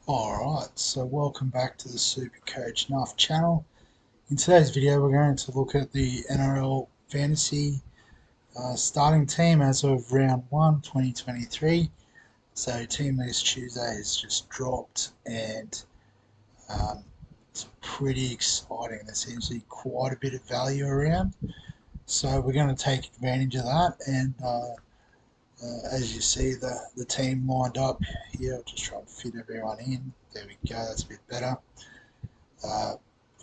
Alright, so welcome back to the Super Coach Nuff channel. In today's video we're going to look at the NRL Fantasy starting team as of round 1 2023. So team list Tuesday has just dropped and it's pretty exciting. There seems to be quite a bit of value around. So we're going to take advantage of that and as you see the team lined up here. I'll just try and fit everyone in. There we go, that's a bit better. Uh,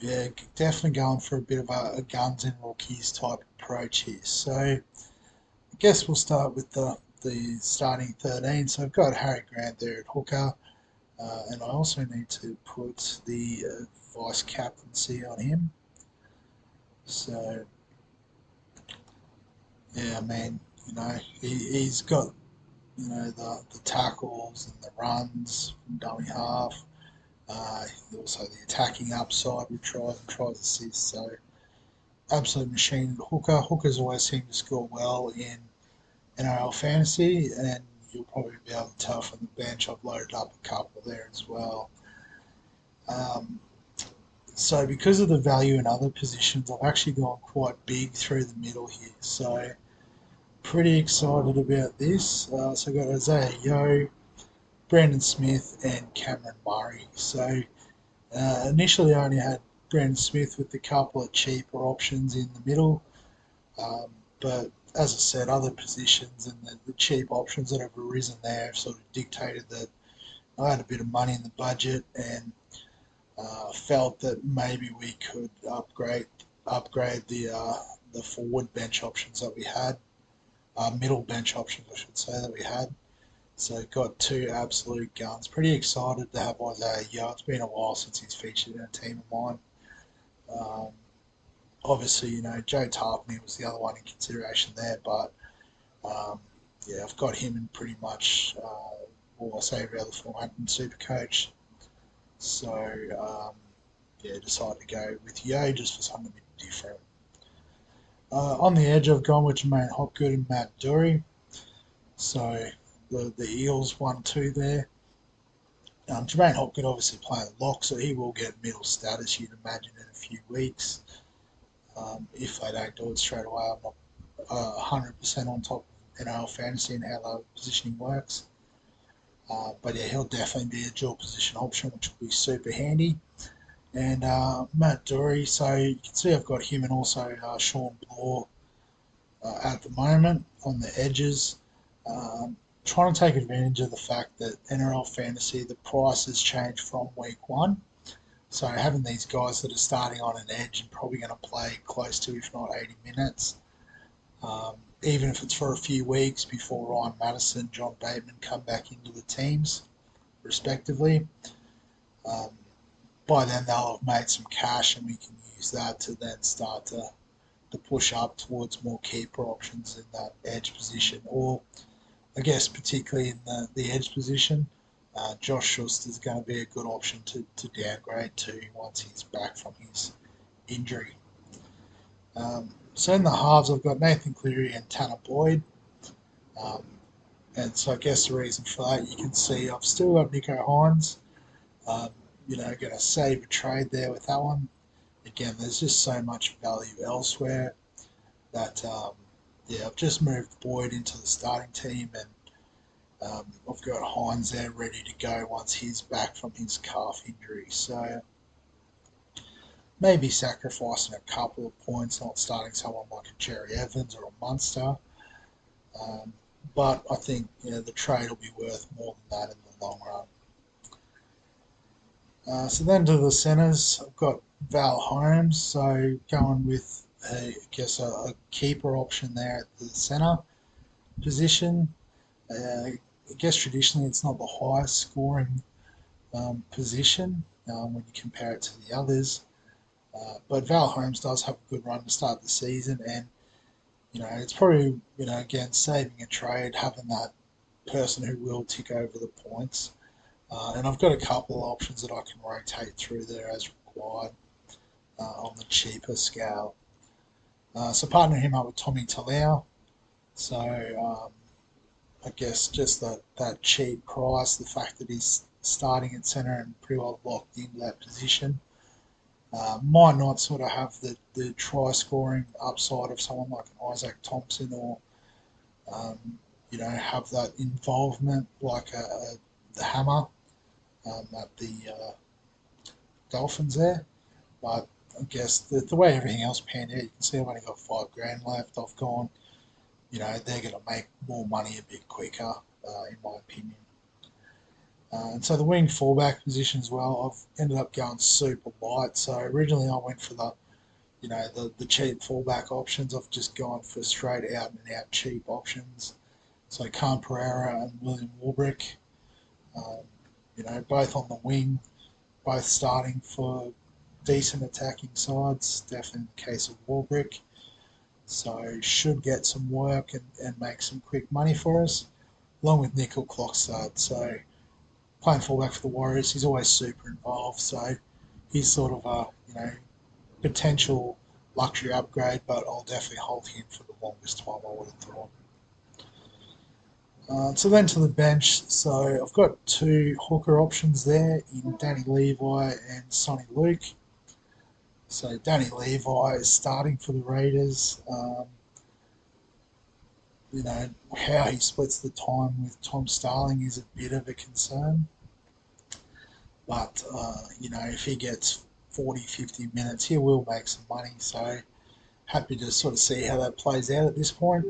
yeah, definitely going for a bit of a guns and rookies type approach here. So I guess we'll start with the starting 13. So I've got Harry Grant there at hooker, and I also need to put the vice captaincy on him. So yeah, I mean, he's got the tackles and the runs from dummy half. Also the attacking upside with tries assists. So absolute machine at hooker. Hookers always seem to score well in NRL fantasy, and you'll probably be able to tell from the bench. I've loaded up a couple there as well. Um, so because of the value in other positions, I've actually gone quite big through the middle here. So pretty excited about this. So I've got Isaiah Yeo, Brandon Smith, and Cameron Murray. So initially I only had Brandon Smith with a couple of cheaper options in the middle. But as I said, other positions and the cheap options that have arisen there have sort of dictated that I had a bit of money in the budget and felt that maybe we could upgrade the forward bench options that we had, middle bench options I should say that we had. So got two absolute guns. Pretty excited to have Isaiah Yeo. It's been a while since he's featured in a team of mine. Um, Obviously, Joe Tarpany was the other one in consideration there, but yeah, I've got him in pretty much all I say every other format in Supercoach. So yeah, decided to go with Yo just for something a bit different. On the edge, I've gone with Jermaine Hopgood and Matt Dury. So the Eels 1-2 there. Jermaine Hopgood obviously playing lock, so he will get middle status, you'd imagine, in a few weeks. If they don't do it straight away, I'm not 100% on top of NRL fantasy and how the positioning works. But yeah, he'll definitely be a dual position option, which will be super handy. And Matt Dury, so you can see I've got him and also Sean Bloor at the moment on the edges. Trying to take advantage of the fact that NRL fantasy, the price has changed from week one. So having these guys that are starting on an edge and probably going to play close to, if not 80 minutes, even if it's for a few weeks before Ryan Madison, John Bateman come back into the teams, respectively. Um, by then they'll have made some cash, and we can use that to then start to push up towards more keeper options in that edge position, or I guess particularly in the edge position. Josh Schuster is going to be a good option to downgrade to once he's back from his injury. So in the halves, I've got Nathan Cleary and Tanner Boyd. Um, and so I guess the reason for that, you can see I've still got Nico Hines. Um, going to save a trade there with that one. Again, there's just so much value elsewhere that, yeah, I've just moved Boyd into the starting team, and I've got Hines there ready to go once he's back from his calf injury. So maybe sacrificing a couple of points, not starting someone like a Jerry Evans or a Munster. Um, but I think the trade will be worth more than that in the long run. So then to the centres, I've got Val Holmes. So going with, I guess, a keeper option there at the centre position. I guess traditionally it's not the highest scoring position when you compare it to the others. But Val Holmes does have a good run to start the season, and it's probably again saving a trade, having that person who will tick over the points. And I've got a couple of options that I can rotate through there as required on the cheaper scale. So partnering him up with Tommy Talau. So I guess just that cheap price, the fact that he's starting at centre and pretty well locked into that position. Might not sort of have the try scoring upside of someone like an Isaac Thompson or um, have that involvement like the Hammer at the Dolphins there. But I guess the way everything else panned out, you can see I've only got $5,000 left. I've gone, they're going to make more money a bit quicker, in my opinion. And so the wing fullback position as well, I've ended up going super light. So originally I went for the cheap fullback options. I've just gone for straight out and out cheap options. So Khan Pereira and William Warbrick, um, both on the wing, both starting for decent attacking sides. Definitely in the case of Warbrick. So should get some work and make some quick money for us, along with Nickel Clockstad. So playing fullback for the Warriors, he's always super involved. So he's sort of a potential luxury upgrade, but I'll definitely hold him for the longest time, I would have thought. So then to the bench, so I've got two hooker options there in Danny Levi and Sonny Luke. So Danny Levi is starting for the Raiders. How he splits the time with Tom Starling is a bit of a concern. But, if he gets 40, 50 minutes, he will make some money. So happy to sort of see how that plays out at this point.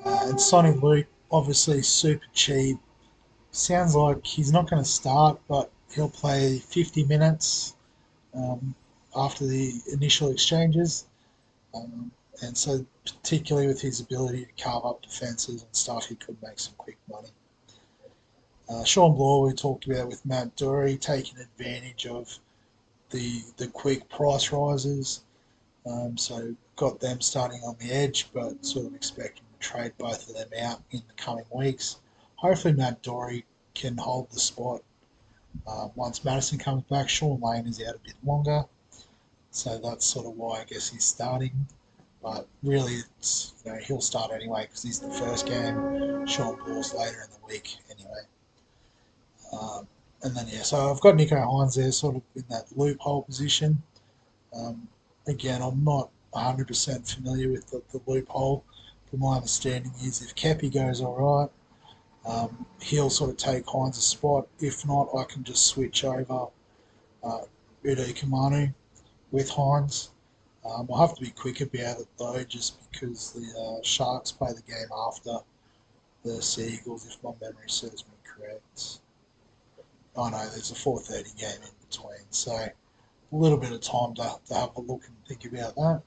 And Sonny Luke, obviously super cheap. Sounds like he's not going to start, but he'll play 50 minutes um, after the initial exchanges. Um, and so, particularly with his ability to carve up defences and stuff, he could make some quick money. Sean Bloor, we talked about with Matt Dury, taking advantage of the quick price rises. So got them starting on the edge, but sort of expecting to trade both of them out in the coming weeks. Hopefully Matt Dory can hold the spot once Madison comes back. Sean Lane is out a bit longer, so that's sort of why I guess he's starting. But really, he'll start anyway because he's the first game. Sean Bloor's later in the week anyway. And then so I've got Nico Hines there, sort of in that loophole position. Um, Again, I'm not 100% familiar with the loophole, but my understanding is if Kepi goes all right, he'll sort of take Hines' spot. If not, I can just switch over Udo Kamanu with Hines. I'll have to be quick about it though, just because the Sharks play the game after the Seagulls, if my memory serves me correct. Oh no, there's a 4:30 game in between, so a little bit of time to have a look and think about that.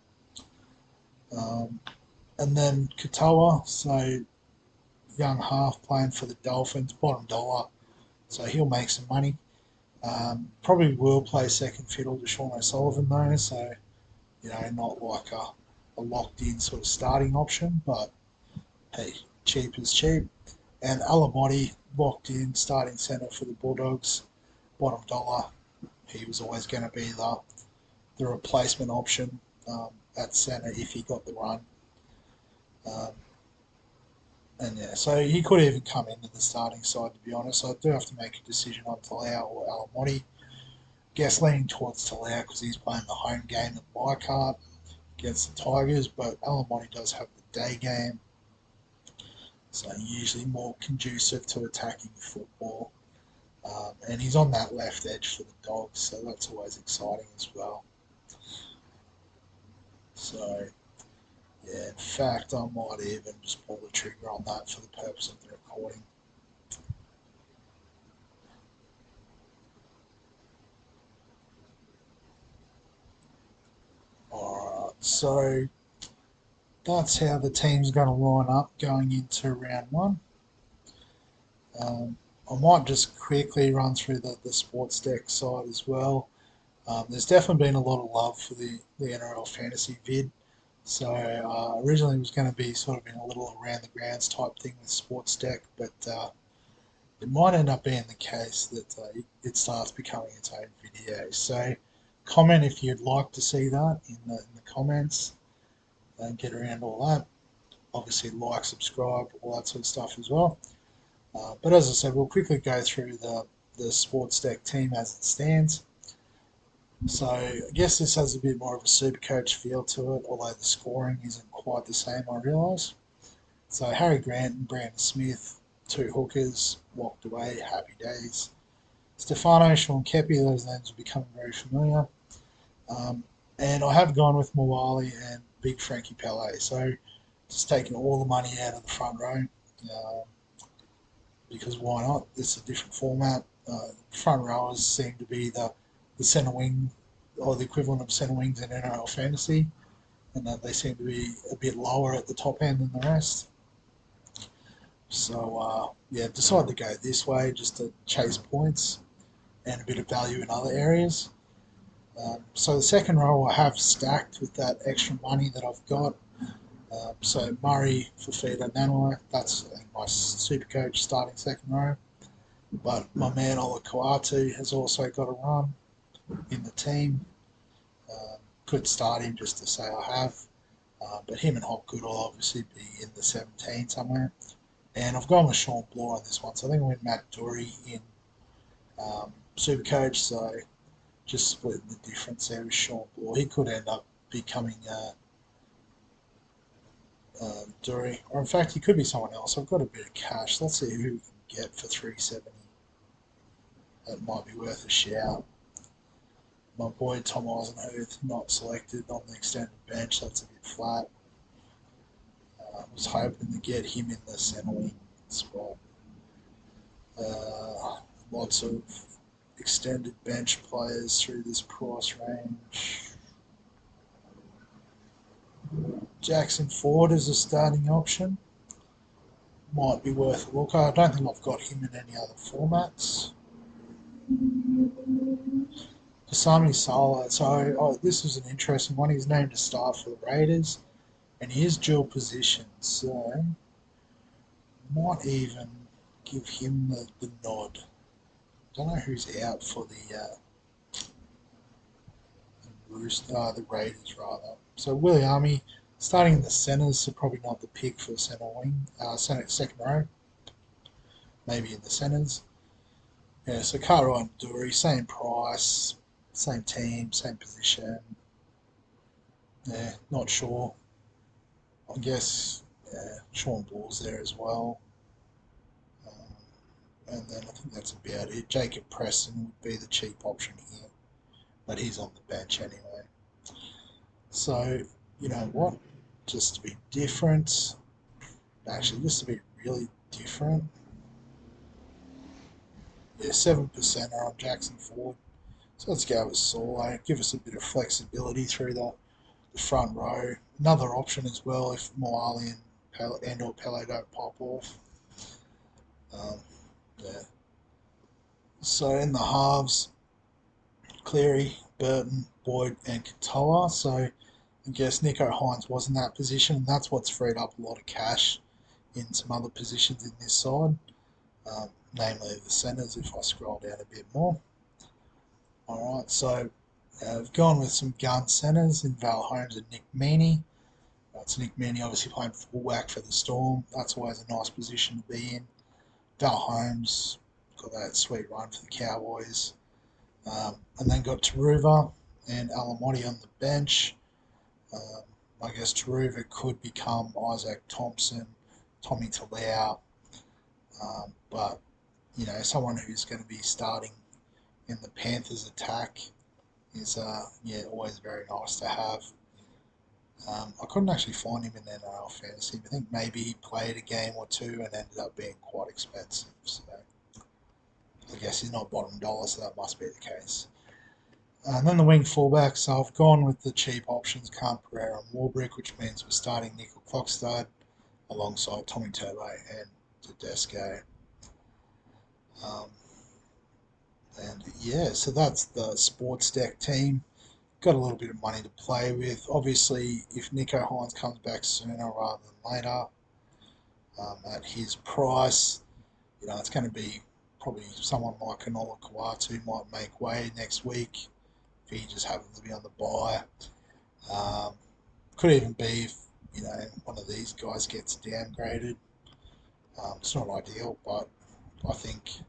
And then Katoa, so young half playing for the Dolphins, bottom dollar, so he'll make some money. Probably will play second fiddle to Sean O'Sullivan though, so not like a locked in sort of starting option, but hey, cheap is cheap. And Alamotti locked in starting centre for the Bulldogs, bottom dollar. He was always going to be the replacement option at centre if he got the run. And so he could even come into the starting side, to be honest. So I do have to make a decision on Talau or Alamotti. Guess leaning towards Talau because he's playing the home game at Leichhardt against the Tigers, but Alamotti does have the day game. So usually more conducive to attacking football. And he's on that left edge for the Dogs, so that's always exciting as well. So, yeah, in fact, I might even just pull the trigger on that for the purpose of the recording. Alright, so that's how the team's going to line up going into round one. I might just quickly run through the Sportsdeck side as well. There's definitely been a lot of love for the NRL fantasy vid. So originally it was going to be sort of in a little around the grounds type thing with Sportsdeck, but it might end up being the case that it starts becoming its own video. So comment if you'd like to see that in the comments and get around all that. Obviously subscribe, all that sort of stuff as well. But as I said, we'll quickly go through the the Sportsdeck team as it stands. So I guess this has a bit more of a super coach feel to it, although the scoring isn't quite the same, I realise. So Harry Grant and Brandon Smith, two hookers, walked away, happy days. Stefano, Sean Kepi, those names are becoming very familiar. Um, and I have gone with Mawali and Big Frankie Pele. So just taking all the money out of the front row because why not? It's a different format. Front rowers seem to be the centre wing or the equivalent of centre wings in NRL fantasy, and that they seem to be a bit lower at the top end than the rest. So yeah, decided to go this way just to chase points and a bit of value in other areas. So the second row I have stacked with that extra money that I've got. So Murray, Fafita, Nanua, that's my super coach starting second row. But my man Ola Kawatu has also got a run in the team. Could start him just to say I have. But him and Hopgood will obviously be in the 17 somewhere. And I've gone with Sean Bloor on this one. So I think I went Matt Dury in Supercoach. So just splitting the difference there with Sean Bloor. He could end up becoming Dury. Or in fact, he could be someone else. I've got a bit of cash. Let's see who we can get for 370. That might be worth a shout. My boy Tom Eisenhuth not selected on the extended bench. That's a bit flat. I was hoping to get him in the centre wing spot. Lots of extended bench players through this price range. Jackson Ford is a starting option. Might be worth a look. I don't think I've got him in any other formats. Kasami Sala. So this is an interesting one. He's named to start for the Raiders, and he is dual position. So might even give him the nod. Don't know who's out for the Raiders rather. So Williami starting in the centres, so probably not the pick for centre wing, second row, maybe in the centres. Yeah, so Cartwright and Dury, same price, same team, same position. Yeah, not sure. I guess Sean Ball's there as well. And then I think that's about it. Jacob Preston would be the cheap option here, but he's on the bench anyway. So, you know what? Just to be different, actually, just to be really different. Yeah, 7% are on Jackson Ford. So let's go with Solo. Give us a bit of flexibility through the front row. Another option as well if Moali and or Pele don't pop off. Yeah. So in the halves, Cleary, Burton, Boyd, and Katoa. So I guess Nico Hines was in that position, and that's what's freed up a lot of cash in some other positions in this side, namely the centres. If I scroll down a bit more. All right, so I've gone with some gun centres in Val Holmes and Nick Meaney. So Nick Meaney obviously playing fullback for the Storm. That's always a nice position to be in. Val Holmes got that sweet run for the Cowboys. And then got Taruva and Alamotti on the bench. I guess Taruva could become Isaac Thompson, Tommy Talau, but you know, someone who's going to be starting in the Panthers attack is always very nice to have. I couldn't actually find him in NRL fantasy. I think maybe he played a game or two and ended up being quite expensive. So I guess he's not bottom dollar, so that must be the case. And then the wing fullbacks, so I've gone with the cheap options, Khan Pereira and Warbrick, which means we're starting Nickel Clockstad alongside Tommy Turbo and Tedesco. And yeah, so that's the Sportsdeck team. Got a little bit of money to play with. Obviously, if Nico Hines comes back sooner rather than later at his price, you know, it's going to be probably someone like Kanola Kawatu might make way next week if he just happens to be on the bye. Could even be if, you know, one of these guys gets downgraded. It's not ideal, but I think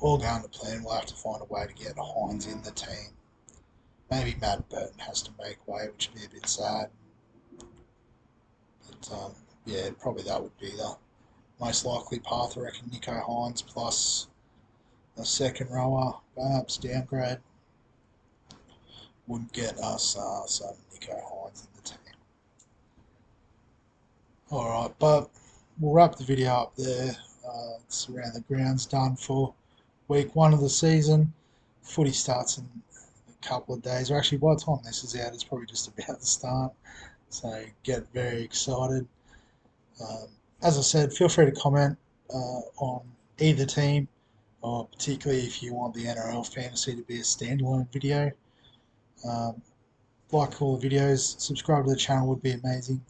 all going to plan, we'll have to find a way to get Hines in the team. Maybe Matt Burton has to make way, which would be a bit sad. But yeah, probably that would be the most likely path. I reckon Nicho Hines plus a second rower, perhaps downgrade, would get us some Nicho Hines in the team. Alright, but we'll wrap the video up there. It's around the grounds done for week 1 of the season. Footy starts in a couple of days, or actually by the time this is out it's probably just about to start, so get very excited. As I said, feel free to comment on either team, or particularly if you want the NRL fantasy to be a standalone video. Like all the videos, subscribe to the channel would be amazing.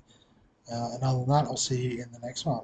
And other than that, I'll see you in the next one.